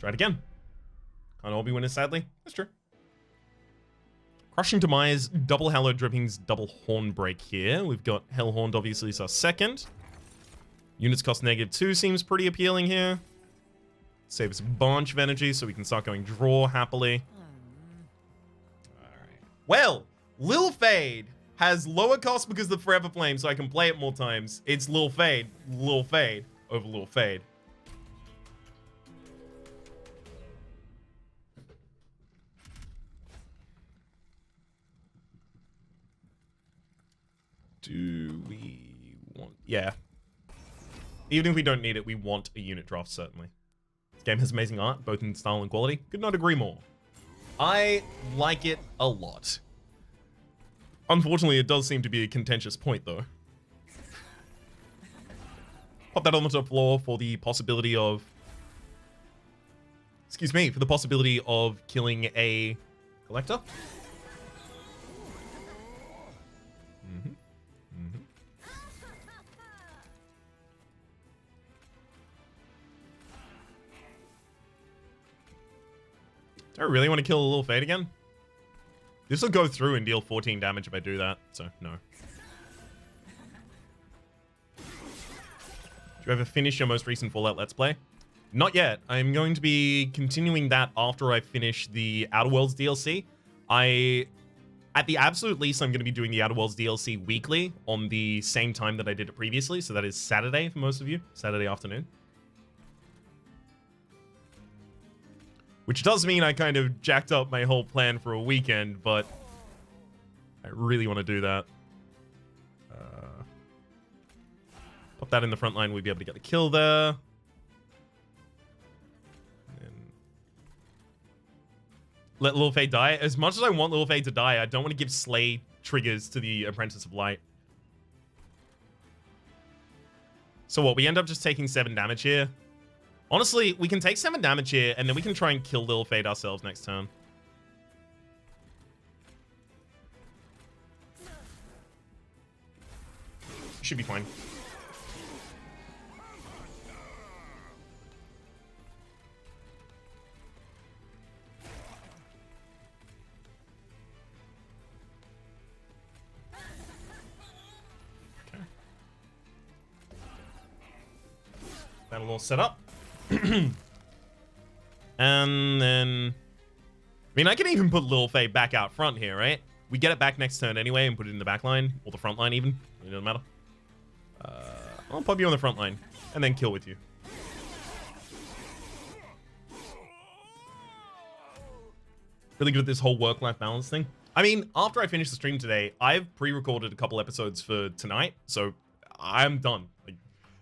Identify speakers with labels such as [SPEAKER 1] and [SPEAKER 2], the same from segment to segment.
[SPEAKER 1] Try it again. Can't all be winners, sadly. That's true. Crushing Demise, double Hallowed Drippings, double Horn Break here. We've got Hellhorned, obviously, is our second. Units cost -2 seems pretty appealing here. Save us a bunch of energy so we can start going draw happily. Alright. Well, Lil Fade has lower cost because of the Forever Flame, so I can play it more times. It's Lil Fade over Lil Fade. Do we want... Yeah. Even if we don't need it, we want a unit draft, certainly. This game has amazing art, both in style and quality. Could not agree more. I like it a lot. Unfortunately, it does seem to be a contentious point, though. Pop that on the top floor for the possibility of... Excuse me, for the possibility of killing a collector. Do I really want to kill a Little Fade again? This will go through and deal 14 damage if I do that, so no. Did you ever finish your most recent Fallout Let's Play? Not yet. I'm going to be continuing that after I finish the Outer Worlds DLC. At the absolute least, I'm going to be doing the Outer Worlds DLC weekly on the same time that I did it previously, so that is Saturday for most of you, Saturday afternoon. Which does mean I kind of jacked up my whole plan for a weekend, but I really want to do that. Pop that in the front line, we'd be able to get a kill there. And let Lil Fade die. As much as I want Lil Fade to die, I don't want to give Slay triggers to the Apprentice of Light. So what, we end up just taking 7 damage here. Honestly, we can take 7 damage here, and then we can try and kill Lil Fade ourselves next turn. Should be fine. Okay. That'll all set up. And then... I mean, I can even put Lil Fade back out front here, right? We get it back next turn anyway and put it in the back line. Or the front line even. It doesn't matter. I'll pop you on the front line. And then kill with you. Really good at this whole work-life balance thing. I mean, after I finish the stream today, I've pre-recorded a couple episodes for tonight. So, I'm done. Like,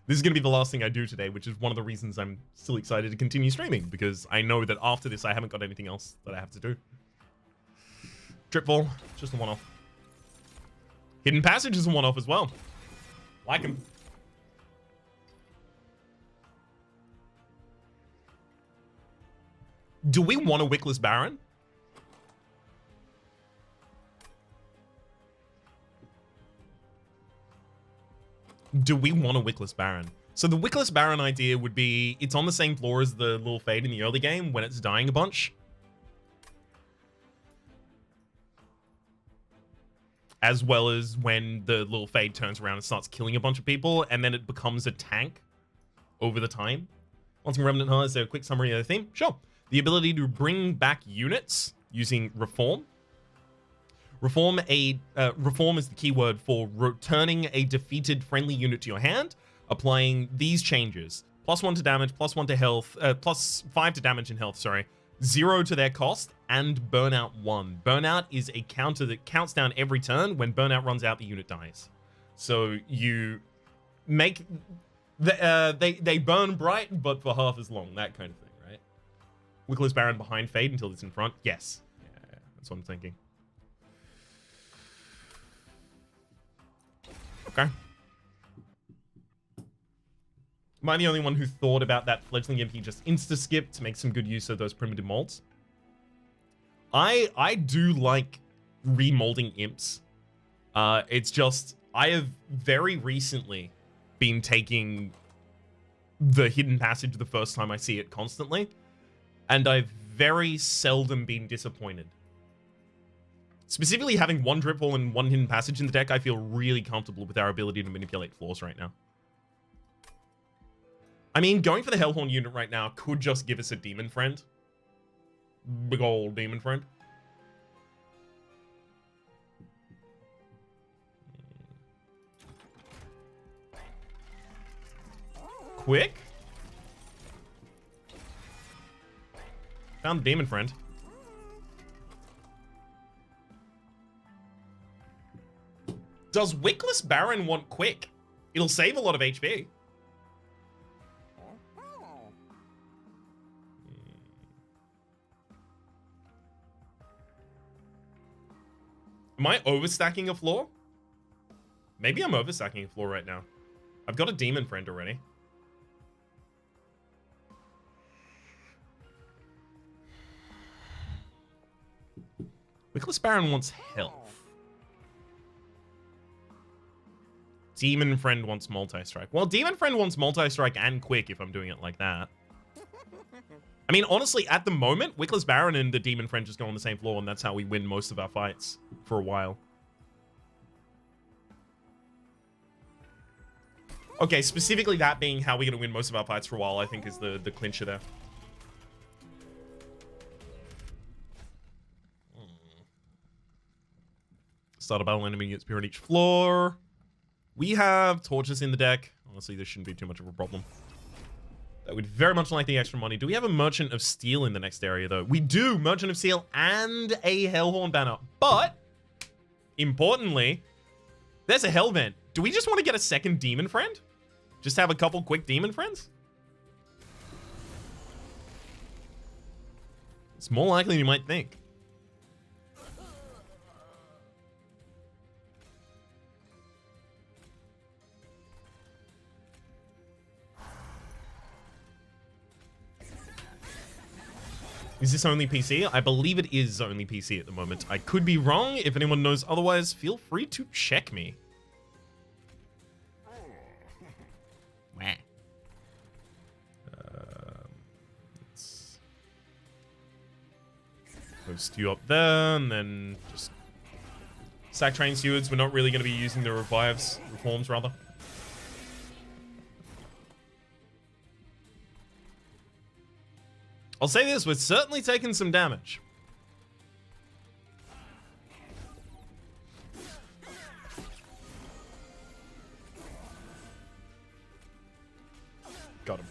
[SPEAKER 1] this is going to be the last thing I do today, which is one of the reasons I'm still excited to continue streaming, because I know that after this, I haven't got anything else that I have to do. Drip Ball, just a one-off. Hidden Passage is a one-off as well. Like him. Do we want a Wickless Baron? Do we want a Wickless Baron? So the Wickless Baron idea would be, it's on the same floor as the Lil Fade in the early game when it's dying a bunch. As well as when the Lil Fade turns around and starts killing a bunch of people, and then it becomes a tank over the time. Want some Remnant Heart? Is there a quick summary of the theme? Sure. The ability to bring back units using Reform. Reform is the keyword for returning a defeated friendly unit to your hand, applying these changes. +1 to damage, +1 to health, +5 to damage and health, sorry. 0 to their cost, and Burnout 1. Burnout is a counter that counts down every turn. When Burnout runs out, the unit dies. So you make... they burn bright, but for half as long. That kind of thing, right? Wickless Baron behind Fade until it's in front. Yes. Yeah, that's what I'm thinking. Okay. Am I the only one who thought about that fledgling imp he just insta-skipped to make some good use of those primitive molds? I do like remolding imps. It's just, I have very recently been taking the Hidden Passage the first time I see it constantly. and I've very seldom been disappointed. Specifically, having one Dripfall and one Hidden Passage in the deck, I feel really comfortable with our ability to manipulate floors right now. I mean, going for the Hellhorn unit right now could just give us a Demon Friend. Big old Demon Friend. Quick. Found the Demon Friend. Does Wickless Baron want quick? It'll save a lot of HP. Am I overstacking a floor? Maybe I'm overstacking a floor right now. I've got a Demon Friend already. Wickless Baron wants health. Demon Friend wants multi-strike. Well, Demon Friend wants multi-strike and quick if I'm doing it like that. I mean, honestly, at the moment, Wickless Baron and the Demon Friend just go on the same floor, and that's how we win most of our fights for a while. Okay, specifically that being how we're going to win most of our fights for a while, I think is the clincher there. Start a battle, enemy gets spear on each floor. We have torches in the deck. Honestly, this shouldn't be too much of a problem. I would very much like the extra money. Do we have a Merchant of Steel in the next area, though? We do! Merchant of Steel and a Hellhorn banner. But, importantly, there's a Hell Vent. Do we just want to get a second Demon Friend? Just have a couple quick Demon Friends? It's more likely than you might think. Is this only PC? I believe it is only PC at the moment. I could be wrong. If anyone knows otherwise, feel free to check me. Let's post you up there, and then just sack train stewards. We're not really going to be using the reforms rather. I'll say this, we're certainly taking some damage. Got him.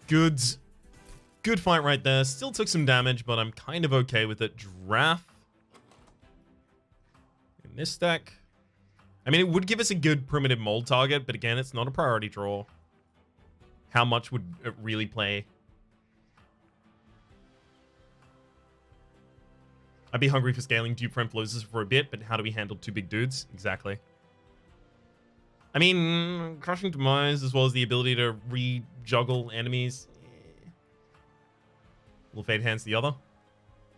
[SPEAKER 1] Good fight right there. Still took some damage, but I'm kind of okay with it. Draft. In this deck. I mean, it would give us a good primitive mold target, but again, it's not a priority draw. How much would it really play? I'd be hungry for scaling Dupe Friend Flows for a bit, but how do we handle two big dudes? Exactly. I mean, Crushing Demise, as well as the ability to re-juggle enemies. Will Fade Hands the other.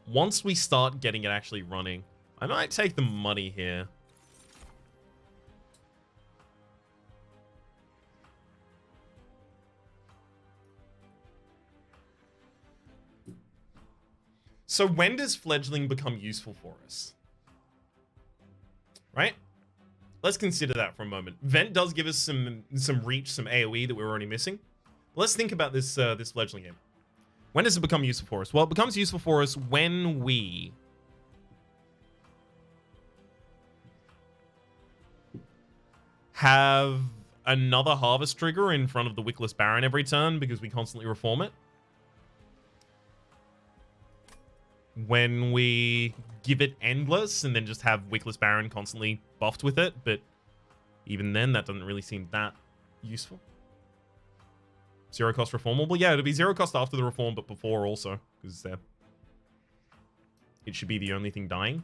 [SPEAKER 1] Once we start getting it actually running, I might take the money here. So when does Fledgling become useful for us? Right? Let's consider that for a moment. Vent does give us some reach, some AoE that we're already missing. Let's think about this this Fledgling game. When does it become useful for us? Well, it becomes useful for us when we have another Harvest trigger in front of the Wickless Baron every turn because we constantly reform it. When we give it Endless and then just have Wickless Baron constantly buffed with it, but even then, that doesn't really seem that useful. Zero cost reformable? Yeah, it'll be zero cost after the reform, but before also, because it should be the only thing dying.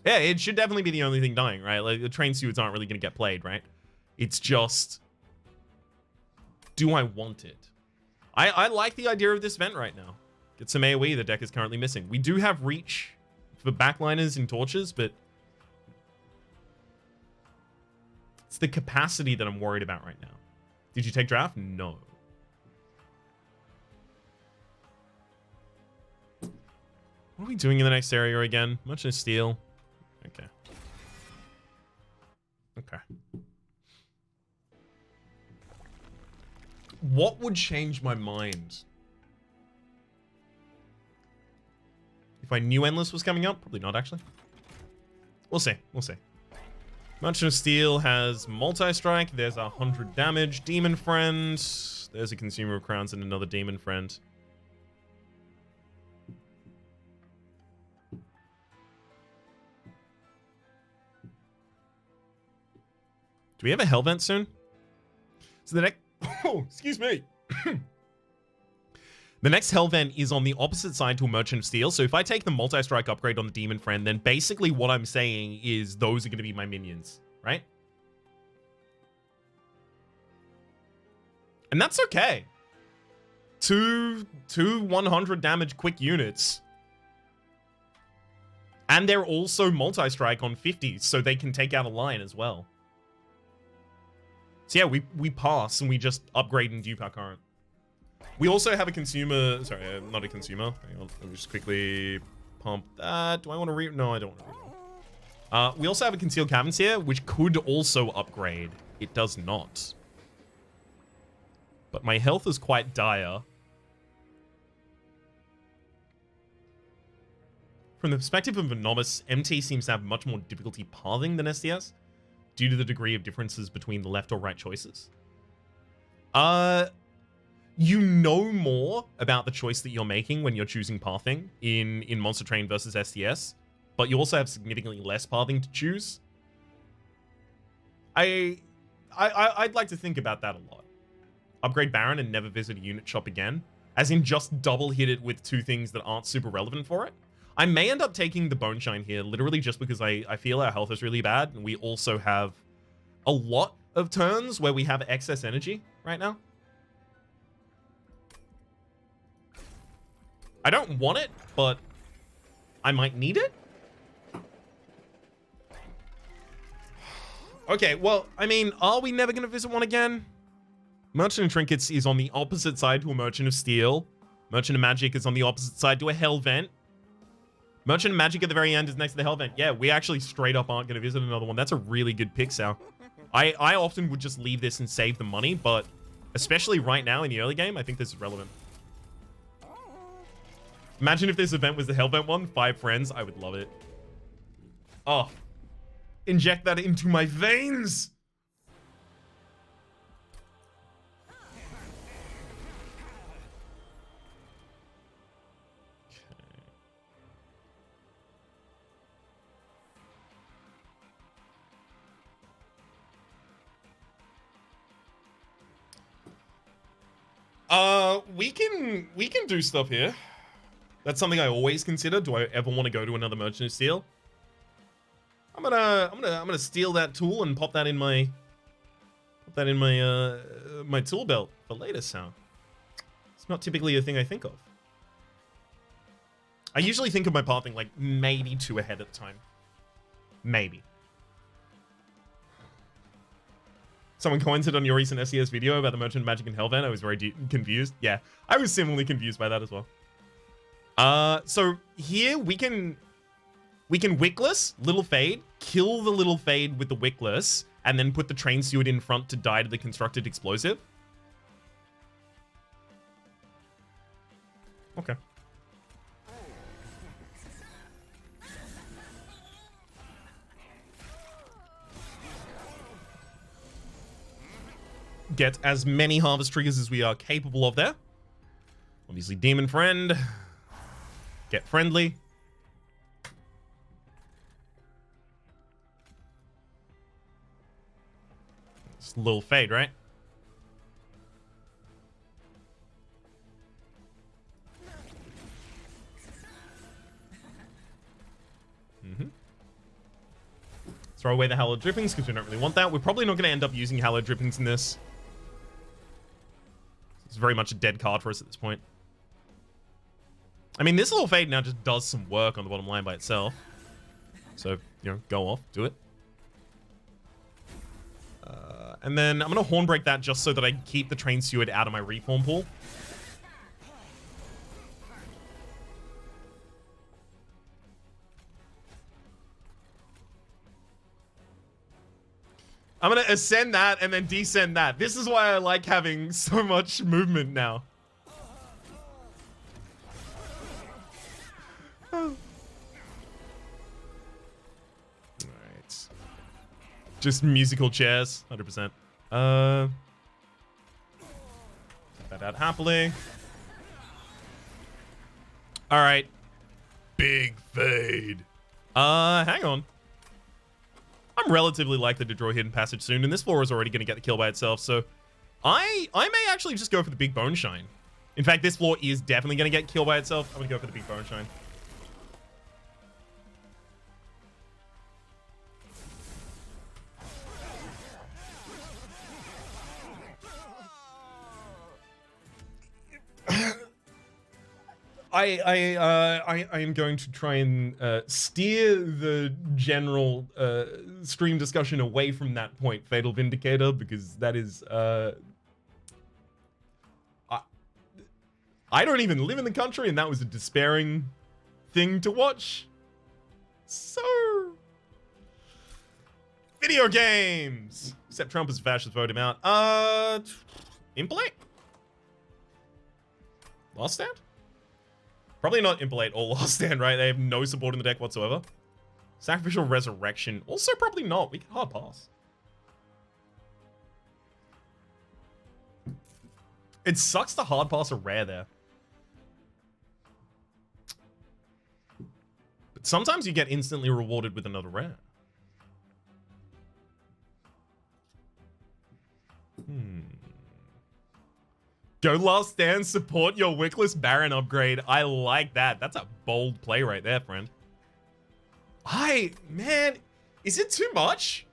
[SPEAKER 1] Yeah, it should definitely be the only thing dying, right? Like, the train stewards aren't really going to get played, right? It's just, do I want it? I like the idea of this vent right now. Get some AoE the deck is currently missing. We do have reach for backliners and torches, but it's the capacity that I'm worried about right now. Did you take draft? No. What are we doing in the next area again? Merchant of Steel. Okay. Okay. What would change my mind? If I knew Endless was coming up? Probably not, actually. We'll see. We'll see. Merchant of Steel has multi-strike. There's 100 damage. Demon Friend. There's a Consumer of Crowns and another Demon Friend. Do we have a Hell Vent soon? So the next... Oh, excuse me. The next Hell Vent is on the opposite side to a Merchant of Steel. So if I take the multi-strike upgrade on the Demon Friend, then basically what I'm saying is those are going to be my minions, right? And that's okay. Two 100 damage quick units. And they're also multi-strike on 50s, so they can take out a line as well. So yeah, we pass and we just upgrade and dupe our current. We also have a consumer, sorry, not a consumer. Hang on, let me just quickly pump that. Do I want to read? No, I don't want to read. We also have a concealed caverns here, which could also upgrade. It does not. But my health is quite dire. From the perspective of a novice, MT seems to have much more difficulty pathing than SDS, due to the degree of differences between the left or right choices. You know more about the choice that you're making when you're choosing pathing in Monster Train versus SDS, but you also have significantly less pathing to choose. I'd like to think about that a lot. Upgrade Baron and never visit a unit shop again, as in just double hit it with two things that aren't super relevant for it. I may end up taking the Bone Shine here, literally just because I feel our health is really bad, and we also have a lot of turns where we have excess energy right now. I don't want it, but I might need it. Okay, well, I mean, are we never going to visit one again? Merchant of Trinkets is on the opposite side to a Merchant of Steel. Merchant of Magic is on the opposite side to a Hell Vent. Merchant of Magic at the very end is next to the Hell Vent. Yeah, we actually straight up aren't going to visit another one. That's a really good pick, Sal. I often would just leave this and save the money, but especially right now in the early game, I think this is relevant. Imagine if this event was the Hell Vent one, 5 friends. I would love it. Oh, inject that into my veins. We can do stuff here. That's something I always consider. Do I ever want to go to another Merchant of Steel? I'm gonna steal that tool and pop that in my my tool belt for later, Sal. It's not typically a thing I think of. I usually think of my pathing like maybe 2 ahead at the time. Maybe. Someone commented on your recent SES video about the Merchant of Magic and Hell Vent. I was very confused. Yeah, I was similarly confused by that as well. So here we can Wickless, Little Fade, kill the Little Fade with the Wickless, and then put the Train Steward in front to die to the Constructed Explosive. Okay. Get as many Harvest triggers as we are capable of there. Obviously, Demon Friend. Get friendly. It's a little Fade, right? Throw away the Hallowed Drippings because we don't really want that. We're probably not going to end up using Hallowed Drippings in this. It's very much a dead card for us at this point. I mean, this little Fade now just does some work on the bottom line by itself. So, you know, go off, do it. And then I'm going to Hornbreak that just so that I keep the Train Steward out of my Reform pool. I'm gonna ascend that and then descend that. This is why I like having so much movement now. Alright. Just musical chairs, 100%. Take that out happily. Alright. Big fade. Hang on. I'm relatively likely to draw Hidden Passage soon, and this floor is already going to get the kill by itself, so I may actually just go for the big Bone Shine. In fact, this floor is definitely going to get killed by itself. I'm going to go for the big Bone Shine. I am going to try and steer the general stream discussion away from that point, Fatal Vindicator, because that is I don't even live in the country, and that was a despairing thing to watch. So, video games. Except Trump is a fascist, vote him out. Impelate? Last Stand? Probably not Impelate or Last Stand, right? They have no support in the deck whatsoever. Sacrificial Resurrection. Also probably not. We can hard pass. It sucks to hard pass a rare there. But sometimes you get instantly rewarded with another rare. Go Last Stand, support your Wickless Baron upgrade. I like that. That's a bold play right there, friend. Man, is it too much?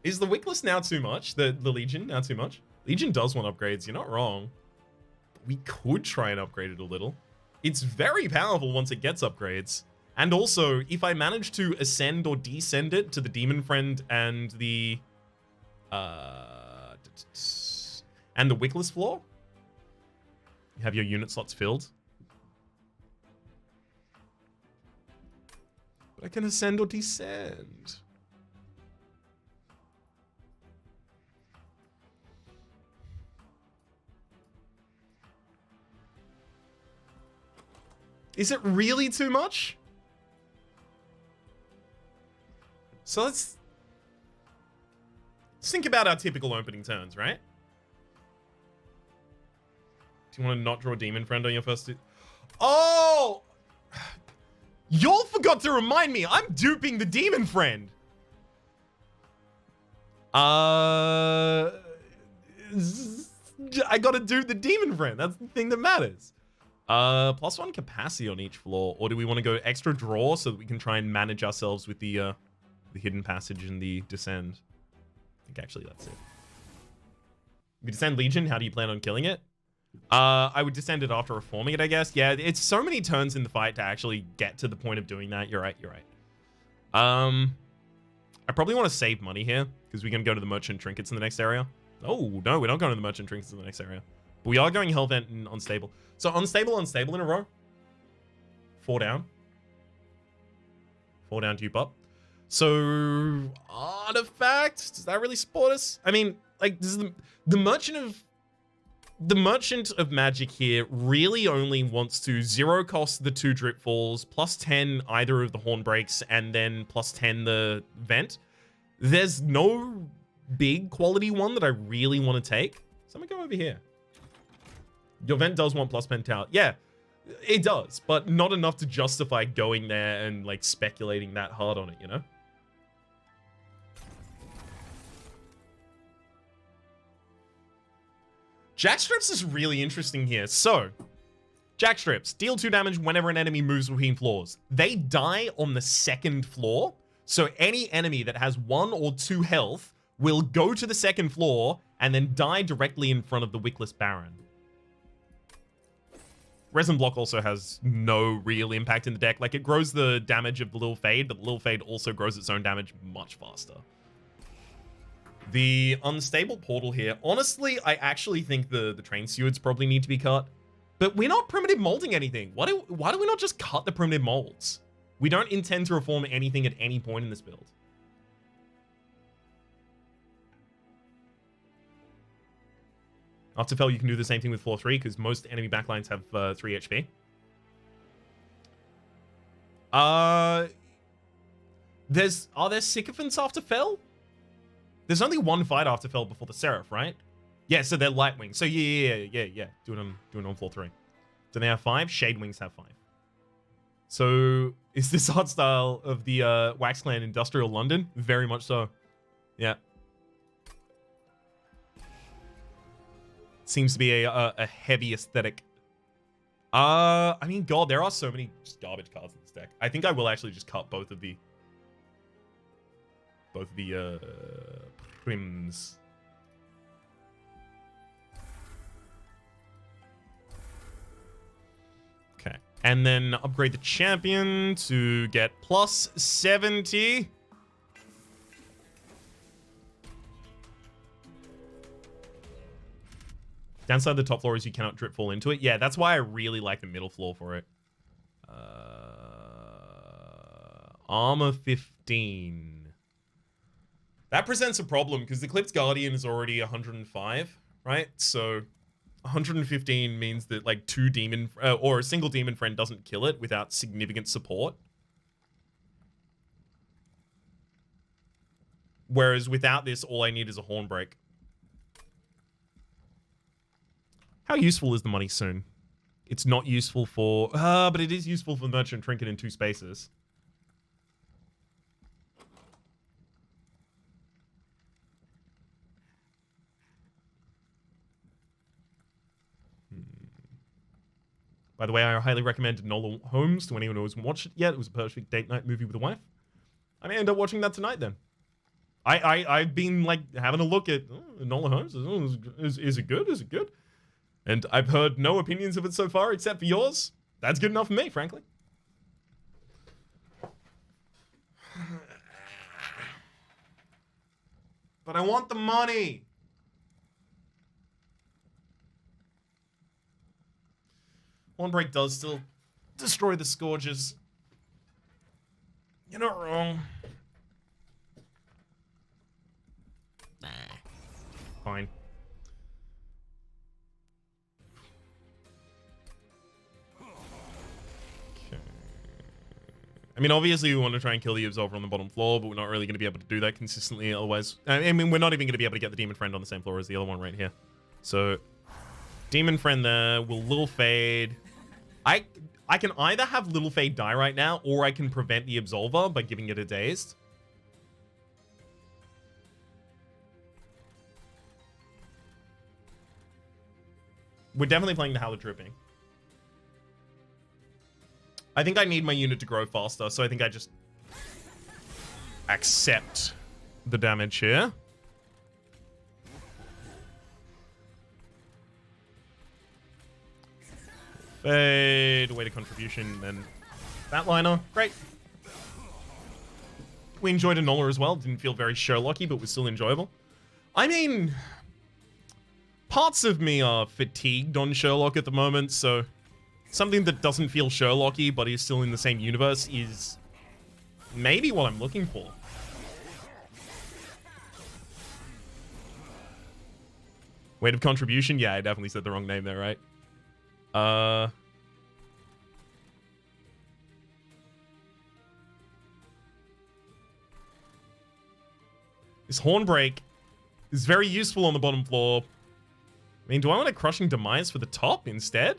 [SPEAKER 1] Is the Wickless now too much? The Legion now too much? Legion does want upgrades, you're not wrong. But we could try and upgrade it a little. It's very powerful once it gets upgrades. And also, if I manage to ascend or descend it to the Demon Friend and the Wickless floor, you have your unit slots filled. But I can ascend or descend. Is it really too much? So let's think about our typical opening turns, right? Do you want to not draw Demon Friend on your first two? Oh! Y'all forgot to remind me. I'm duping the Demon Friend. I gotta dupe the Demon Friend. That's the thing that matters. +1 capacity on each floor. Or do we want to go extra draw so that we can try and manage ourselves with the Hidden Passage and the Descend? I think actually that's it. We Descend Legion. How do you plan on killing it? I would descend it after reforming it, I guess. Yeah, it's so many turns in the fight to actually get to the point of doing that. You're right. I probably want to save money here because we're going to go to the Merchant Trinkets in the next area. Oh, no, we're not going to the Merchant Trinkets in the next area. But we are going Hellvent and Unstable. So unstable in a row. 4 down. 4 down, dupe up. So, Artifact, does that really support us? I mean, like, does the Merchant of Magic here really only wants to 0 cost the 2 Drip Falls, +10 either of the Horn Breaks, and then +10 the Vent. There's no big quality one that I really want to take. So I'm gonna go over here. Your Vent does want +10 Tower. Yeah, it does, but not enough to justify going there and like speculating that hard on it, you know? Jackstrips is really interesting here. So, Jackstrips deal 2 damage whenever an enemy moves between floors. They die on the 2nd floor, so any enemy that has 1 or 2 health will go to the 2nd floor and then die directly in front of the Wickless Baron. Resin Block also has no real impact in the deck. Like, it grows the damage of the Lil Fade, but the Lil Fade also grows its own damage much faster. The Unstable Portal here. Honestly, I actually think the Train Stewards probably need to be cut. But we're not primitive molding anything. Why do we not just cut the primitive molds? We don't intend to reform anything at any point in this build. After fell, you can do the same thing with floor 3 because most enemy backlines have 3 HP. Are there sycophants after fell? There's only one fight after fell before the Seraph, right? Yeah, so they're Lightwing. So yeah. Do it on floor 3. Do they have 5? Shade Wings have 5. So is this art style of the Wax Clan Industrial London? Very much so. Yeah. Seems to be a heavy aesthetic. I mean, God, there are so many just garbage cards in this deck. I think I will actually just cut both of the prims. Okay, and then upgrade the champion to get plus 70. Downside of the top floor is you cannot drip fall into it. Yeah, that's why I really like the middle floor for it. Armor 15. That presents a problem because the Eclipse Guardian is already 105, right? So 115 means that like two demon or a single demon friend doesn't kill it without significant support. Whereas without this, all I need is a Hornbreak. How useful is the money soon? It's not useful for... but it is useful for Merchant Trinket in 2 spaces. By the way, I highly recommend Nola Holmes to anyone who hasn't watched it yet. It was a perfect date night movie with a wife. I may end up watching that tonight then. I've been like having a look at Nola Holmes. Is it good? Is it good? And I've heard no opinions of it so far except for yours. That's good enough for me, frankly. But I want the money. Hornbreak does still destroy the Scourges. You're not wrong. Nah. Fine. I mean, obviously, we want to try and kill the Absolver on the bottom floor, but we're not really going to be able to do that consistently otherwise. I mean, we're not even going to be able to get the Demon Friend on the same floor as the other one right here. So, Demon Friend there, will Little Fade. I can either have Little Fade die right now, or I can prevent the Absolver by giving it a Dazed. We're definitely playing the Howler Dripping. I think I need my unit to grow faster, so I think I just accept the damage here. Fade, away to contribution, then Batliner. Great. We enjoyed Enola as well. Didn't feel very Sherlocky, but was still enjoyable. I mean, parts of me are fatigued on Sherlock at the moment, so something that doesn't feel Sherlocky but is still in the same universe is maybe what I'm looking for. Weight of contribution? Yeah, I definitely said the wrong name there, right? This Hornbreak is very useful on the bottom floor. I mean, do I want a Crushing Demise for the top instead?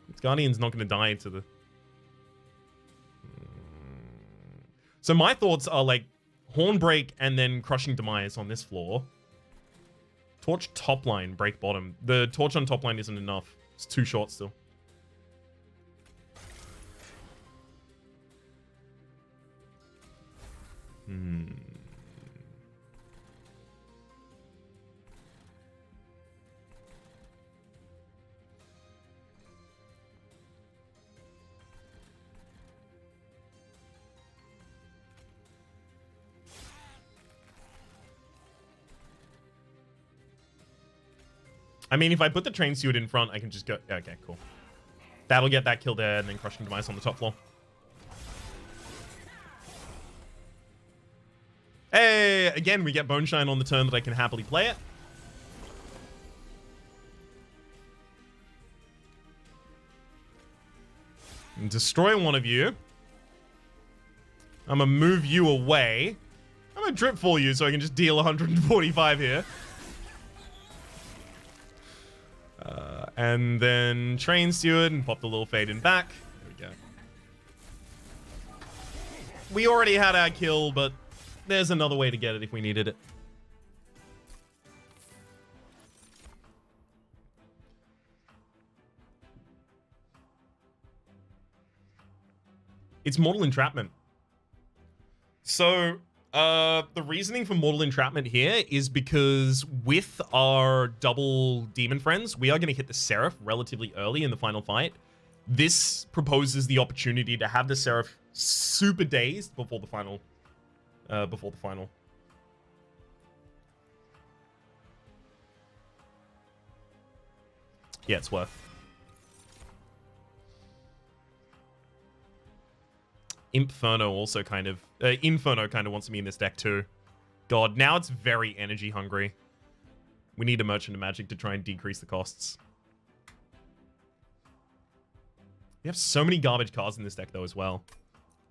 [SPEAKER 1] Its Guardian's not going to die to the... So my thoughts are like Hornbreak and then Crushing Demise on this floor. Torch top line, break bottom. The torch on top line isn't enough. It's too short still. I mean, if I put the train suit in front, I can just go... Okay, cool. That'll get that kill there, and then Crushing Demise on the top floor. Hey! Again, we get Bone Shine on the turn that I can happily play it. And destroy one of you. I'm gonna move you away. I'm gonna drip for you so I can just deal 145 here. And then train steward and pop the little fade in back. There we go. We already had our kill, but there's another way to get it if we needed it. It's mortal entrapment. So, the reasoning for mortal entrapment here is because with our double demon friends, we are going to hit the Seraph relatively early in the final fight. This proposes the opportunity to have the Seraph super dazed before the final. Yeah, it's worth. Inferno also kind of... Inferno kind of wants to be in this deck too. God, now it's very energy hungry. We need a Merchant of Magic to try and decrease the costs. We have so many garbage cards in this deck though as well.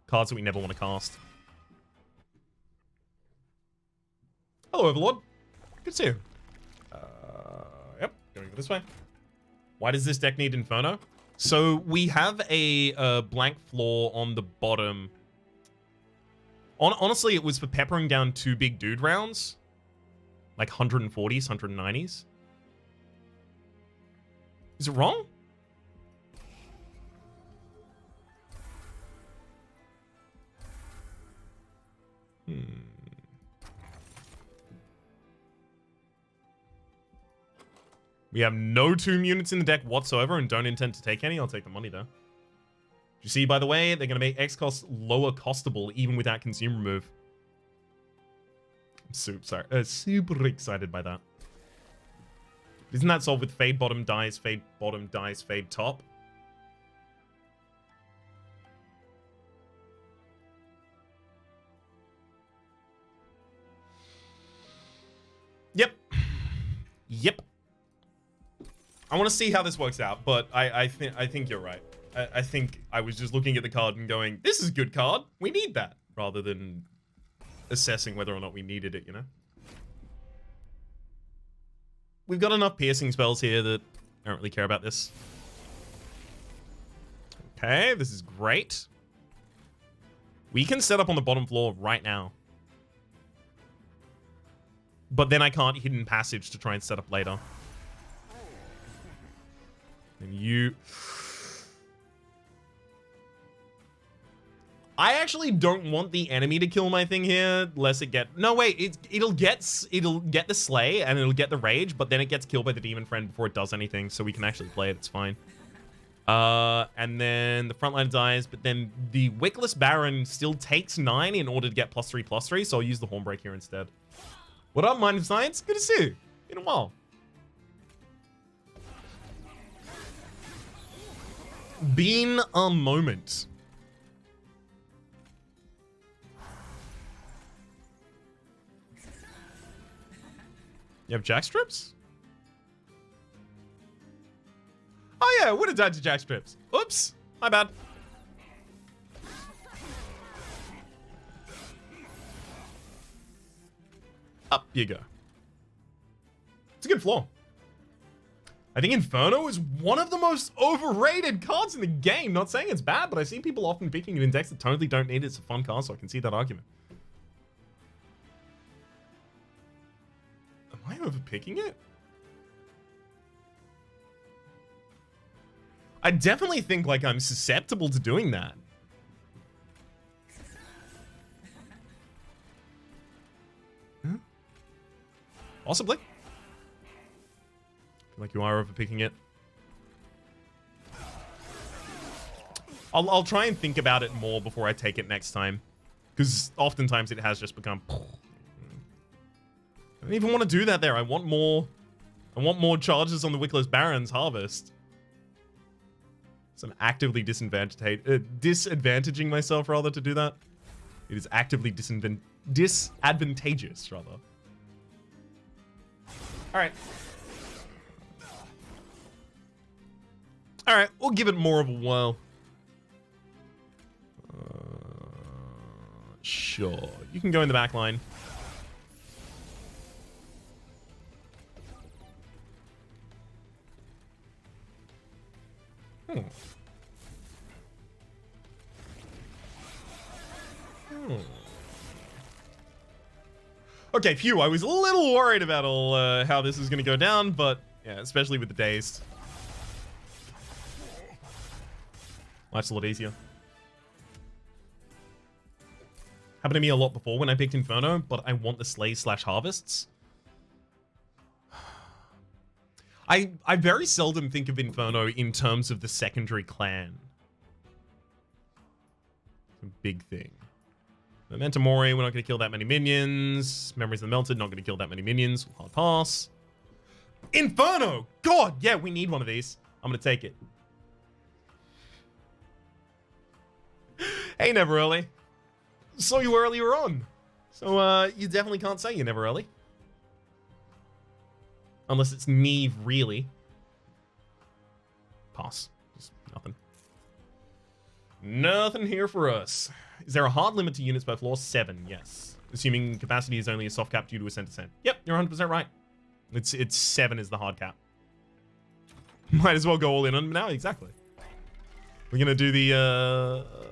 [SPEAKER 1] Cards that we never want to cast. Hello, Overlord. Good to see you. Yep, going this way. Why does this deck need Inferno? So we have a blank floor on the bottom. Honestly, it was for peppering down 2 big dude rounds. Like 140s, 190s. Is it wrong? We have no tomb units in the deck whatsoever and don't intend to take any. I'll take the money though. You see, by the way, they're going to make X costs lower costable even without consume remove. I'm super excited by that. Isn't that solved with fade bottom dies, fade top? Yep. Yep. I want to see how this works out, but I think you're right. I think I was just looking at the card and going, this is a good card. We need that. Rather than assessing whether or not we needed it, you know? We've got enough piercing spells here that I don't really care about this. Okay, this is great. We can set up on the bottom floor right now. But then I can't hidden passage to try and set up later. And you... I actually don't want the enemy to kill my thing here, lest it get... No, wait, it'll get the slay and it'll get the rage, but then it gets killed by the demon friend before it does anything, so we can actually play it, it's fine. And then the frontline dies, but then the Wickless Baron still takes 9 in order to get +3/+3, so I'll use the Hornbreak here instead. What up, Mind of Science? Good to see you. Been a while. Been a moment. You have jackstrips? Oh yeah, would have died to jackstrips. Oops, my bad. Up you go. It's a good floor. I think Inferno is one of the most overrated cards in the game. Not saying it's bad, but I see people often picking it in decks that totally don't need it. It's a fun card, so I can see that argument. Am I overpicking it? I definitely think like I'm susceptible to doing that. Huh? Possibly. Like you are overpicking it. I'll try and think about it more before I take it next time. Because oftentimes it has just become... I don't even want to do that there. I want more charges on the Wickless Baron's Harvest. So I'm actively disadvantaging myself, rather, to do that. It is actively disadvantageous, rather. Alright. Alright, we'll give it more of a whirl. Sure. You can go in the back line. Okay, phew. I was a little worried about how this is going to go down, but yeah, especially with the dazed. Life's a lot easier. Happened to me a lot before when I picked Inferno, but I want the Slays/Harvests. I very seldom think of Inferno in terms of the secondary clan. It's a big thing. Memento Mori, we're not going to kill that many minions. Memories of the Melted, not going to kill that many minions. Hard pass. Inferno! God, yeah, we need one of these. I'm going to take it. Hey, never early. Saw you earlier on. So, you definitely can't say you're never early. Unless it's Neve, really. Pass. Just nothing. Nothing here for us. Is there a hard limit to units per floor? 7, yes. Assuming capacity is only a soft cap due to Ascent Descent. Yep, you're 100% right. It's 7 is the hard cap. Might as well go all in on now, exactly. We're gonna do the,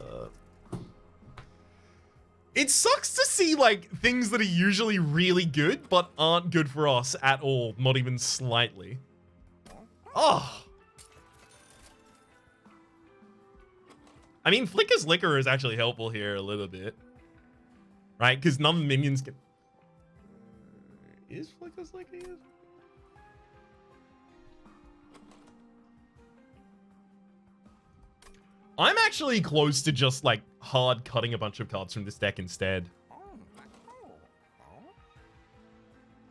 [SPEAKER 1] It sucks to see, like, things that are usually really good, but aren't good for us at all. Not even slightly. Oh. I mean, Flicker's Liquor is actually helpful here a little bit. Right? Because none of the minions can... Is Flicker's Liquor used? I'm actually close to just, like, hard cutting a bunch of cards from this deck instead.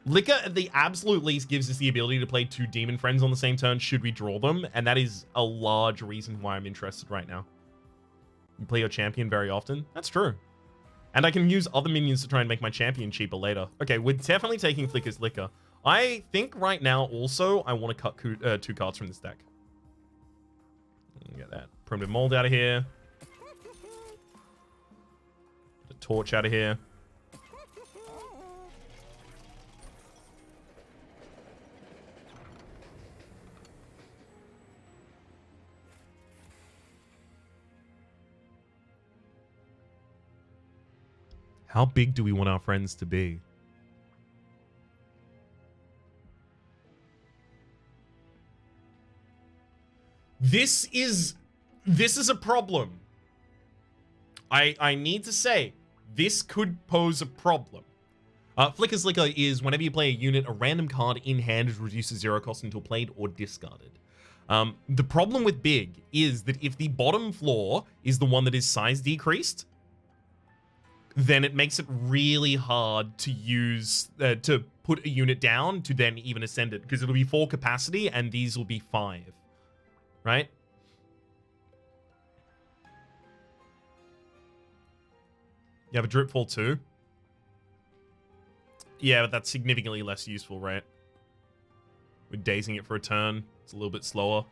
[SPEAKER 1] Liquor, at the absolute least, gives us the ability to play 2 Demon Friends on the same turn should we draw them, and that is a large reason why I'm interested right now. You play your champion very often? That's true. And I can use other minions to try and make my champion cheaper later. Okay, we're definitely taking Flicker's Liquor. I think right now, also, I want to cut 2 cards from this deck. Get that Primitive Mold out of here. Get a Torch out of here. How big do we want our friends to be? This is a problem. I need to say, this could pose a problem. Flicker's Liquor is whenever you play a unit, a random card in hand reduces 0 cost until played or discarded. The problem with big is that if the bottom floor is the one that is size decreased, then it makes it really hard to use, to put a unit down to then even ascend it, because it'll be 4 capacity and these will be 5. Right? You have a Dripfall too? Yeah, but that's significantly less useful, right? We're dazing it for a turn. It's a little bit slower.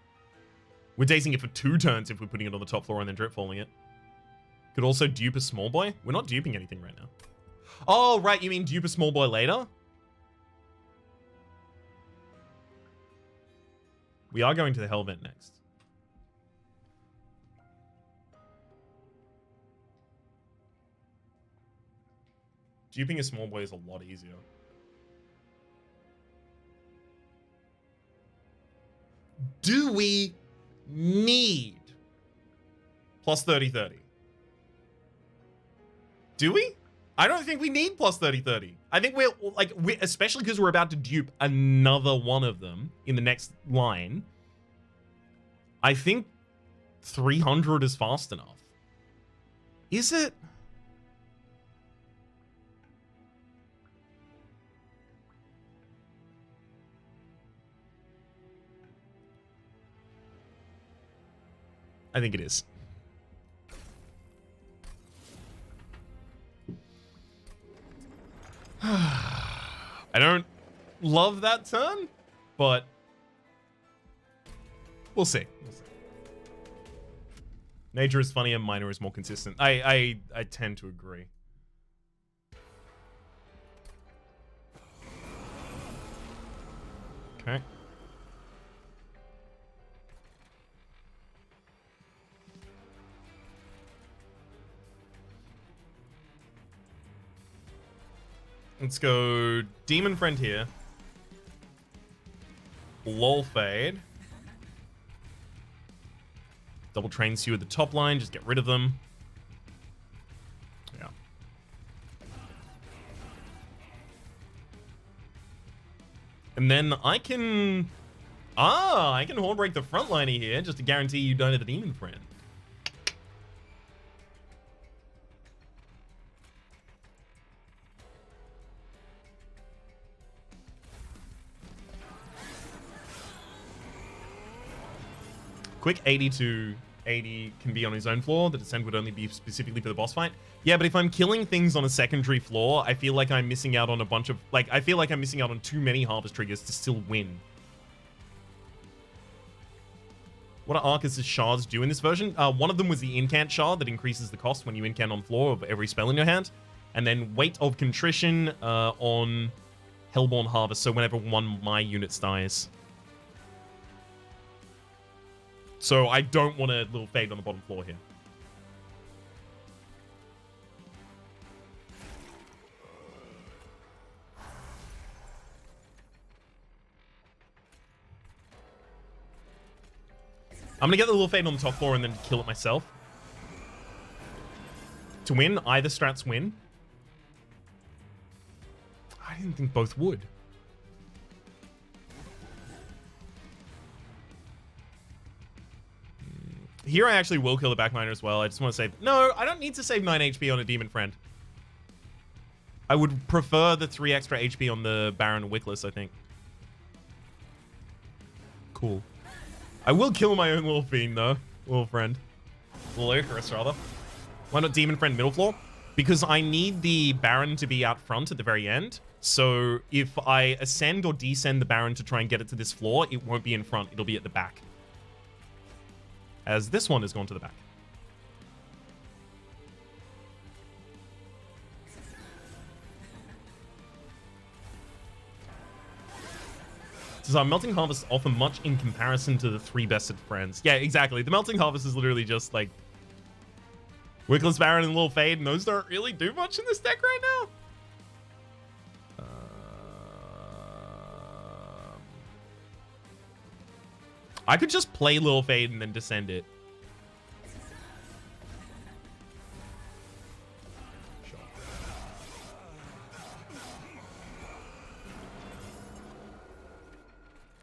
[SPEAKER 1] We're dazing it for 2 turns if we're putting it on the top floor and then Dripfalling it. Could also dupe a small boy. We're not duping anything right now. Oh, right. You mean dupe a small boy later? We are going to the Hellvent next. Duping a small boy is a lot easier. Do we need plus 30/30? Do we? I don't think we need plus 30/30. I think we're like, especially because we're about to dupe another one of them in the next line. I think 300 is fast enough. Is it? I think it is. I don't love that turn, but we'll see. We'll see. Nature is funnier, minor is more consistent. I tend to agree. Okay. Let's go Demon Friend here. Lol Fade. Double Trains you at the top line. Just get rid of them. Yeah. And then I can... I can Horn Break the frontliner here just to guarantee you don't have the Demon Friend. Quick 80 to 80 can be on his own floor. The descent would only be specifically for the boss fight. Yeah, but if I'm killing things on a secondary floor, I feel like I'm missing out on a bunch of... Like, I feel like I'm missing out on too many harvest triggers to still win. What do Arcus' shards do in this version? One of them was the incant shard that increases the cost when you incant on floor of every spell in your hand. And then Weight of Contrition on Hellborn Harvest, so whenever one of my units dies. So I don't want a little fade on the bottom floor here. I'm going to get the little fade on the top floor and then kill it myself. To win, either strats win. I didn't think both would. Here I actually will kill the backminer as well. I just want to save... No, I don't need to save 9 HP on a Demon Friend. I would prefer the 3 extra HP on the Baron Wickless, I think. Cool. I will kill my own little fiend, though. Little friend. Little Icarus, rather. Why not Demon Friend middle floor? Because I need the Baron to be out front at the very end. So if I ascend or descend the Baron to try and get it to this floor, it won't be in front. It'll be at the back. As this one has gone to the back. Does our Melting Harvest offer much in comparison to the 3 bested friends? Yeah, exactly. The Melting Harvest is literally just like Wickless Baron and Little Fade, and those don't really do much in this deck right now. I could just play Little Fade and then descend it. Sure.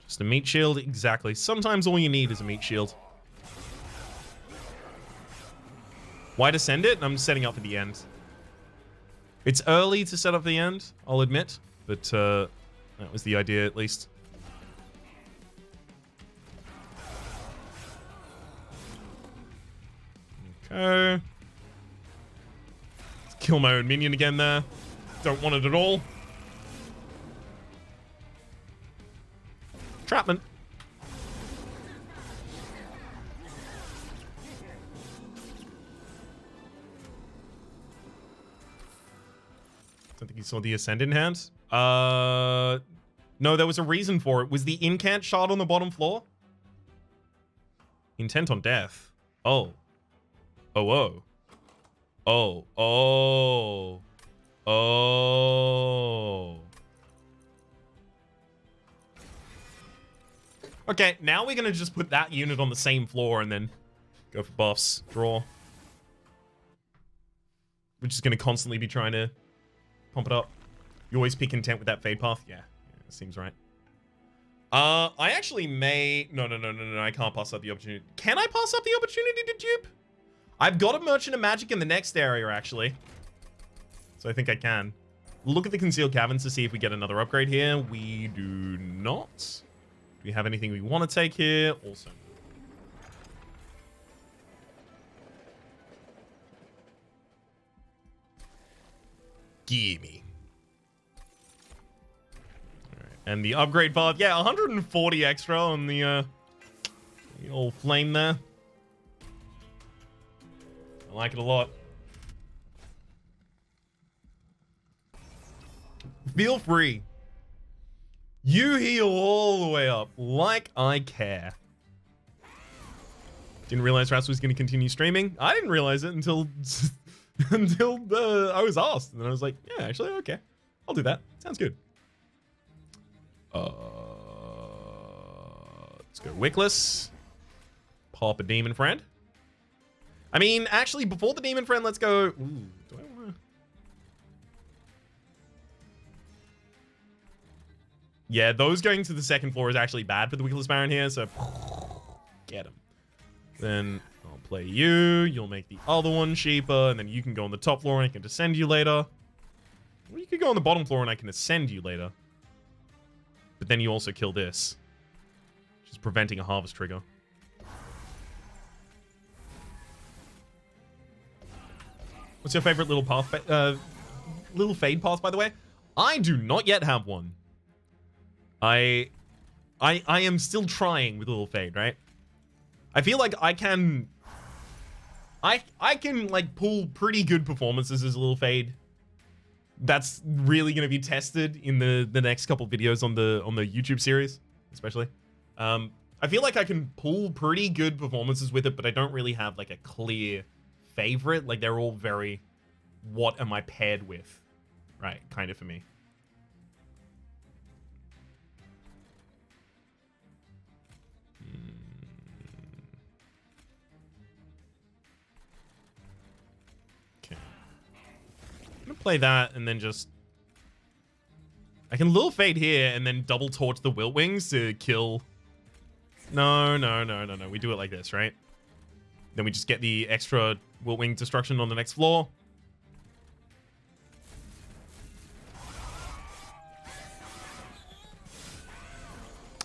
[SPEAKER 1] Just a meat shield, exactly. Sometimes all you need is a meat shield. Why descend it? I'm setting up for the end. It's early to set up the end, I'll admit, but that was the idea at least. Okay. Let's kill my own minion again there. Don't want it at all. Trapment. Don't think you saw the Ascend in hand. No, there was a reason for it. Was the incant shard on the bottom floor? Intent on death. Oh. Oh, oh. Oh, oh. Oh. Okay, now we're gonna just put that unit on the same floor and then go for buffs. Draw. We're just gonna constantly be trying to pump it up. You always pick intent with that fade path? Yeah, seems right. I actually may... No, I can't pass up the opportunity. Can I pass up the opportunity to dupe? I've got a Merchant of Magic in the next area, actually. So I think I can. Look at the Concealed Caverns to see if we get another upgrade here. We do not. Do we have anything we want to take here? Also. Gimme. Alright, and the upgrade path. Yeah, 140 extra on the old flame there. I like it a lot. Feel free. You heal all the way up, like I care. Didn't realize Rhapsody was going to continue streaming. I didn't realize it until I was asked, and then I was like, yeah, actually, okay, I'll do that. Sounds good. Let's go Wickless. Pop a demon friend. I mean, actually, before the demon friend, let's go. Ooh, do I want to? Yeah, those going to the second floor is actually bad for the Wickless Baron here, so get him. Then I'll play you. You'll make the other one cheaper, and then you can go on the top floor and I can descend you later. Or you could go on the bottom floor and I can ascend you later. But then you also kill this, which is preventing a harvest trigger. What's your favorite little path? Little fade path, by the way? I do not yet have one. I am still trying with little fade, right? I feel like I can like pull pretty good performances as a little fade. That's really going to be tested in the next couple videos on the YouTube series, especially. I feel like I can pull pretty good performances with it, but I don't really have like a clear favorite. Like they're all very, what am I paired with, right? Kind of for me. I'm gonna play that and then just... I can little fade here and then double torch the Wilt Wings to kill... No. We do it like this, right? Then we just get the extra Wilt Wing destruction on the next floor.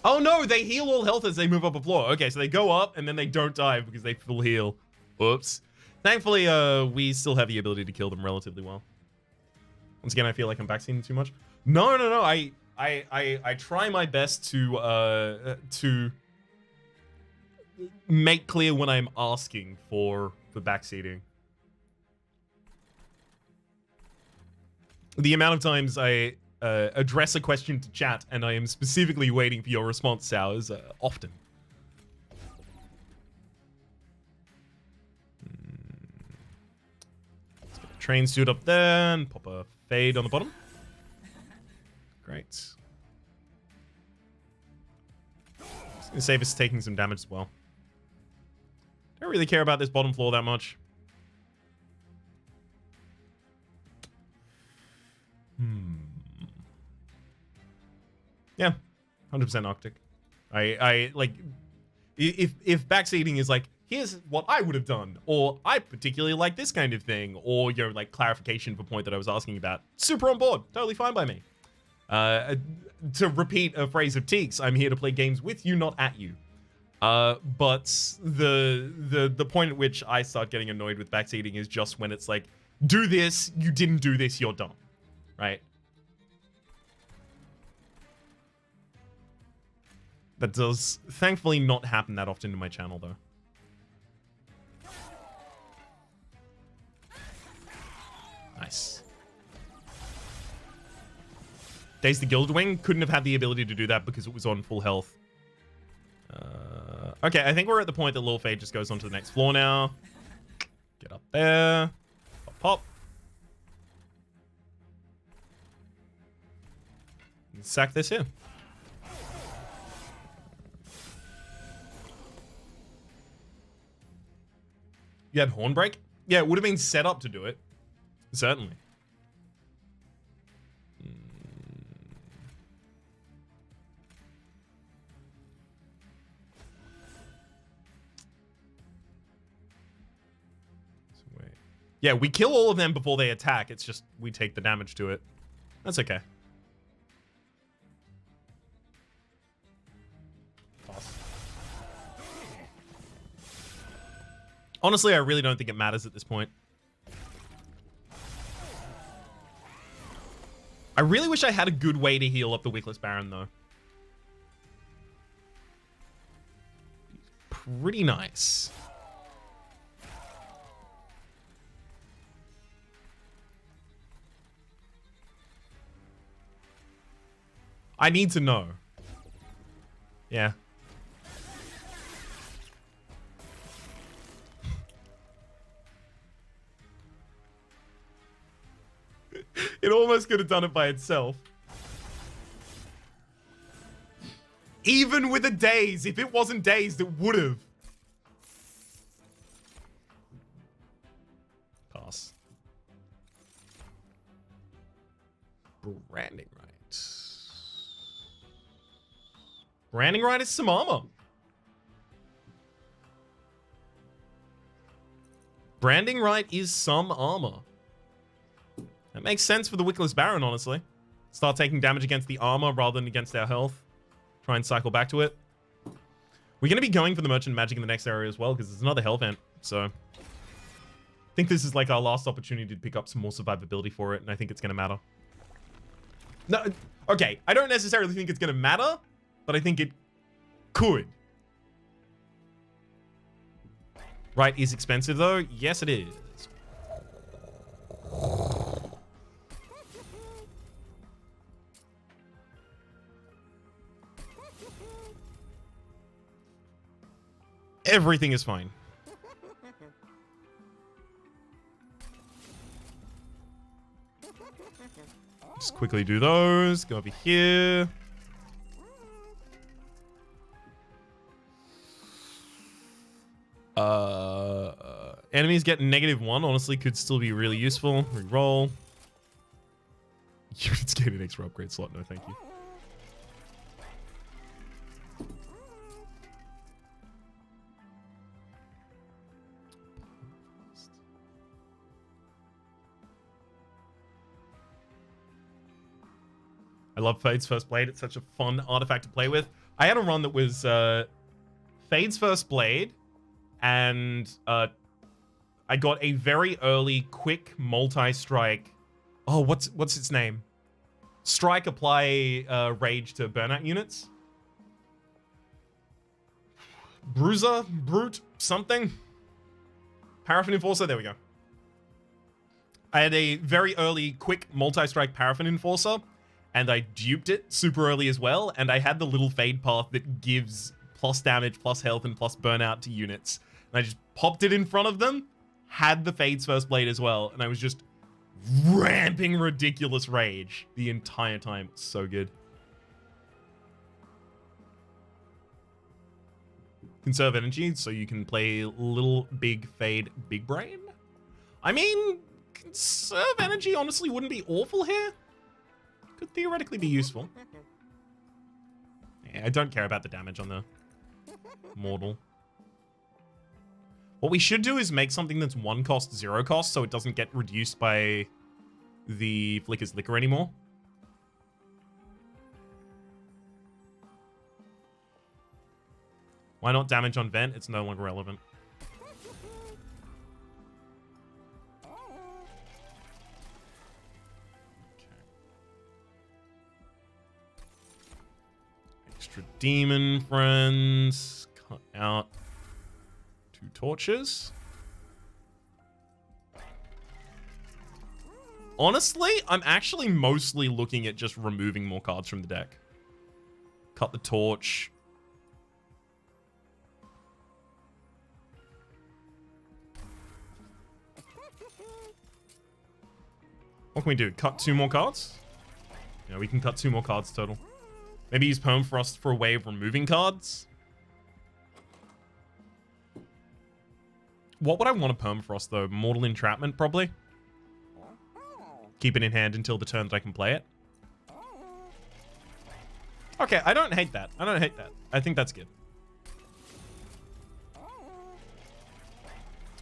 [SPEAKER 1] Oh no, they heal all health as they move up a floor. Okay, so they go up and then they don't die because they full heal. Whoops. Thankfully, we still have the ability to kill them relatively well. Once again, I feel like I'm backseating too much. No. I try my best to make clear when I'm asking for backseating. The amount of times I address a question to chat and I am specifically waiting for your response, Sal, is often. Let's get a train suit up there and pop a fade on the bottom. Great. It's gonna save us taking some damage as well. Don't really care about this bottom floor that much. Yeah, 100% Arctic. I like if backseating is like, here's what I would have done, or I particularly like this kind of thing, or your like clarification for point that I was asking about, super on board, totally fine by me. To repeat a phrase of Teek's, I'm here to play games with you, not at you. But the point at which I start getting annoyed with backseating is just when it's like, do this, you didn't do this, you're dumb, right? That does thankfully not happen that often in my channel, though. Nice. Daze the Guildwing couldn't have had the ability to do that because it was on full health. Okay, I think we're at the point that Lil Fade just goes on to the next floor now. Get up there. Pop, pop. And sack this here. You had Hornbreak? Yeah, it would have been set up to do it. Certainly. So wait. Yeah, we kill all of them before they attack. It's just we take the damage to it. That's okay. Honestly, I really don't think it matters at this point. I really wish I had a good way to heal up the Wickless Baron, though. Pretty nice. I need to know. Yeah. It almost could have done it by itself. Even with a daze, if it wasn't dazed, it would have. Pass. Branding right. Branding right is some armor. Branding right is some armor. That makes sense for the Wickless Baron, honestly. Start taking damage against the armor rather than against our health. Try and cycle back to it. We're going to be going for the Merchant Magic in the next area as well, because there's another Hell Vent. So I think this is like our last opportunity to pick up some more survivability for it, and I think it's going to matter. No, okay, I don't necessarily think it's going to matter, but I think it could. Right is expensive, though. Yes, it is. Everything is fine. Just quickly do those. Go over here. Enemies get -1. Honestly, could still be really useful. Reroll. Units get an extra upgrade slot. No, thank you. I love Fade's First Blade. It's such a fun artifact to play with. I had a run that was Fade's First Blade, and I got a very early quick multi-strike. Oh, what's its name? Strike, apply rage to burnout units. Bruiser, Brute, something. Paraffin Enforcer, there we go. I had a very early quick multi-strike Paraffin Enforcer, and I duped it super early as well, and I had the little fade path that gives plus damage, plus health, and plus burnout to units. And I just popped it in front of them, had the Fade's First Blade as well, and I was just ramping ridiculous rage the entire time. It's so good. Conserve energy so you can play little, big, Fade, big brain. I mean, conserve energy honestly wouldn't be awful here. Could theoretically be useful. Yeah, I don't care about the damage on the mortal. What we should do is make something that's 1 cost, 0 cost, so it doesn't get reduced by the Flicker's Liquor anymore. Why not damage on vent? It's no longer relevant. Extra demon friends. Cut out 2 torches. Honestly, I'm actually mostly looking at just removing more cards from the deck. Cut the torch. What can we do? Cut 2 more cards? Yeah, we can cut 2 more cards total. Maybe use Permafrost for a way of removing cards. What would I want to Permafrost, though? Mortal Entrapment, probably? Keep it in hand until the turn that I can play it. Okay, I don't hate that. I don't hate that. I think that's good.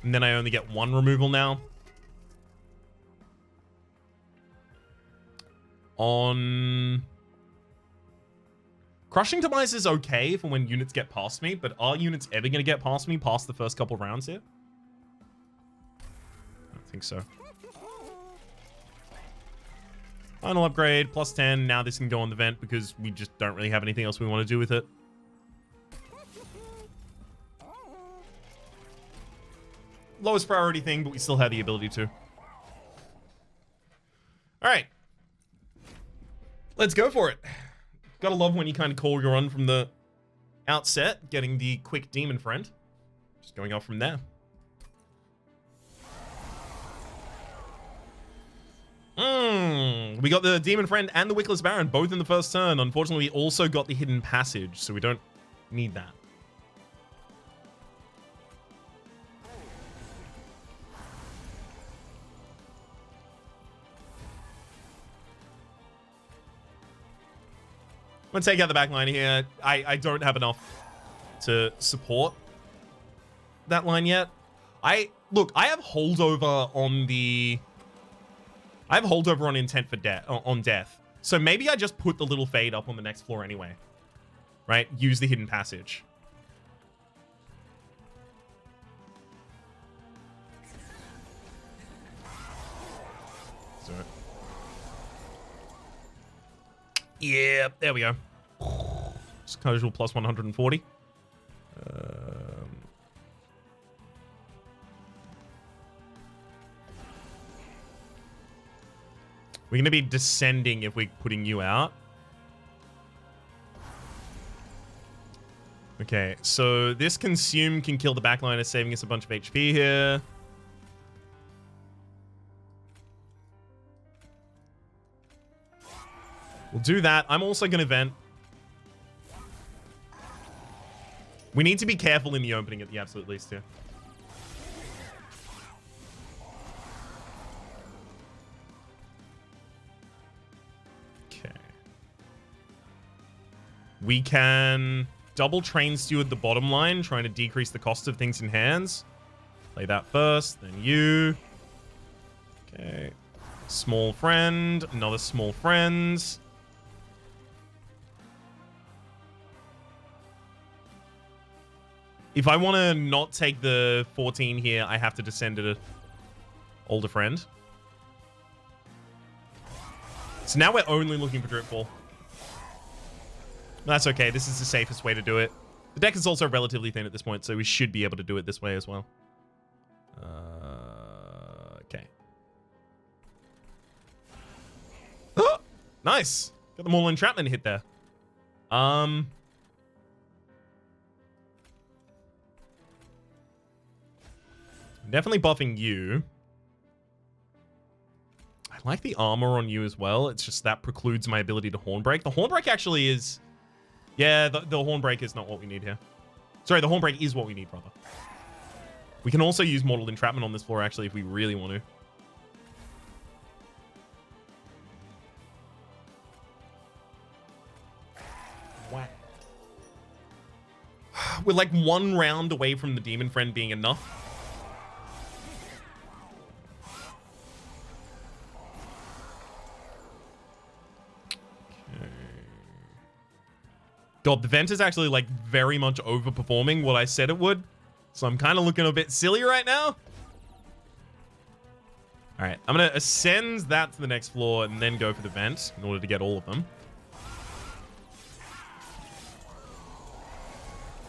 [SPEAKER 1] And then I only get 1 removal now. On... Crushing Demise is okay for when units get past me, but are units ever going to get past me past the first couple rounds here? I don't think so. Final upgrade, plus 10. Now this can go on the vent because we just don't really have anything else we want to do with it. Lowest priority thing, but we still have the ability to. All right. Let's go for it. Gotta love when you kind of call your run from the outset, getting the quick demon friend. Just going off from there. We got the demon friend and the Wickless Baron both in the first turn. Unfortunately, we also got the hidden passage, so we don't need that. I'm gonna take out the back line here. I don't have enough to support that line yet. Look, I have holdover on the... I have holdover on intent for death. So maybe I just put the little fade up on the next floor anyway. Right? Use the hidden passage. So... yeah, there we go. Just casual plus 140. We're going to be descending if we're putting you out. Okay, so this consume can kill the backliner, saving us a bunch of HP here. We'll do that. I'm also going to vent. We need to be careful in the opening at the absolute least here. Okay. We can double train steward the bottom line, trying to decrease the cost of things in hands. Play that first, then you. Okay. Small friend, another small friend. If I want to not take the 14 here, I have to descend to the older friend. So now we're only looking for Dripfall. That's okay. This is the safest way to do it. The deck is also relatively thin at this point, so we should be able to do it this way as well. Okay. Oh, nice. Got the Maul Entrapment hit there. Definitely buffing you. I like the armor on you as well. It's just that precludes my ability to Hornbreak. The Hornbreak actually is... yeah, the Hornbreak is not what we need here. Sorry, the Hornbreak is what we need, rather. We can also use Mortal Entrapment on this floor, actually, if we really want to. Whack. We're like one round away from the Demon Friend being enough. God, the vent is actually, like, very much overperforming what I said it would. So I'm kind of looking a bit silly right now. All right, I'm going to ascend that to the next floor and then go for the vent in order to get all of them.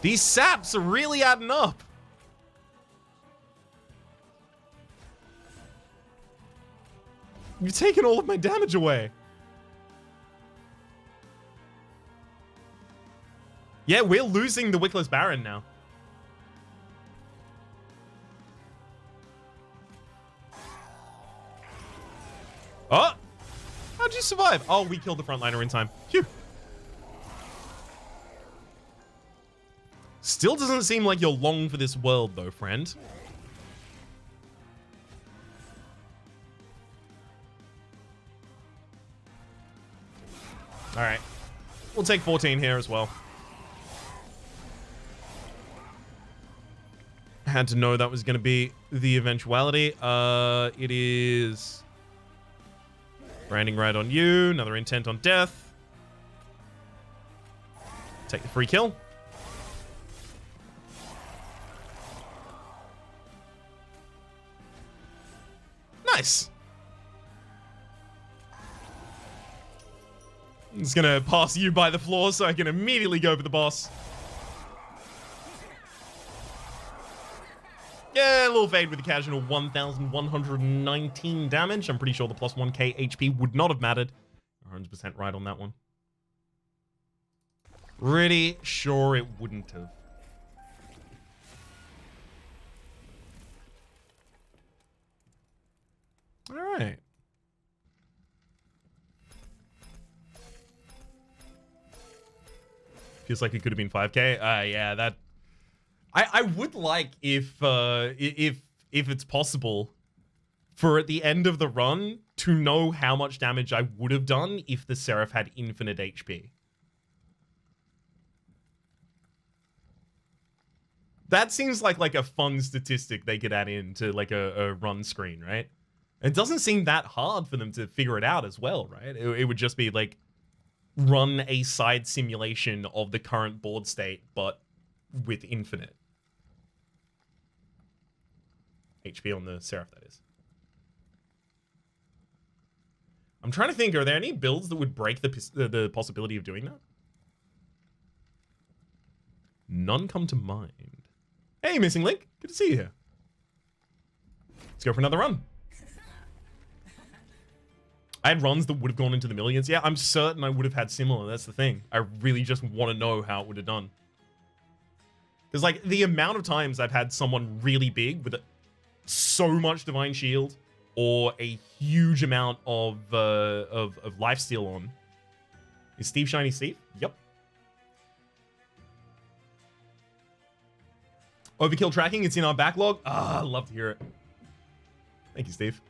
[SPEAKER 1] These saps are really adding up. You've taken all of my damage away. Yeah, we're losing the Wickless Baron now. Oh! How'd you survive? Oh, we killed the frontliner in time. Phew. Still doesn't seem like you're long for this world, though, friend. All right. We'll take 14 here as well. Had to know that was going to be the eventuality. It is branding right on you. Another intent on death. Take the free kill. Nice. I'm just going to pass you by the floor so I can immediately go for the boss. Yeah, a little fade with the casual 1,119 damage. I'm pretty sure the plus 1k HP would not have mattered. 100% right on that one. Pretty sure it wouldn't have. All right. Feels like it could have been 5k. Yeah, that. I would like if it's possible for at the end of the run to know how much damage I would have done if the Seraph had infinite HP. That seems like a fun statistic they could add into like a run screen, right? It doesn't seem that hard for them to figure it out as well, right? It would just be like run a side simulation of the current board state, but with infinite HP on the Seraph, that is. I'm trying to think, are there any builds that would break the possibility of doing that? None come to mind. Hey, Missing Link. Good to see you here. Let's go for another run. I had runs that would have gone into the millions. Yeah, I'm certain I would have had similar. That's the thing. I really just want to know how it would have done. Because, like, the amount of times I've had someone really big with so much Divine Shield or a huge amount of lifesteal on. Is Steve Shiny Steve? Yep. Overkill tracking, it's in our backlog. Ah, I'd love to hear it. Thank you, Steve.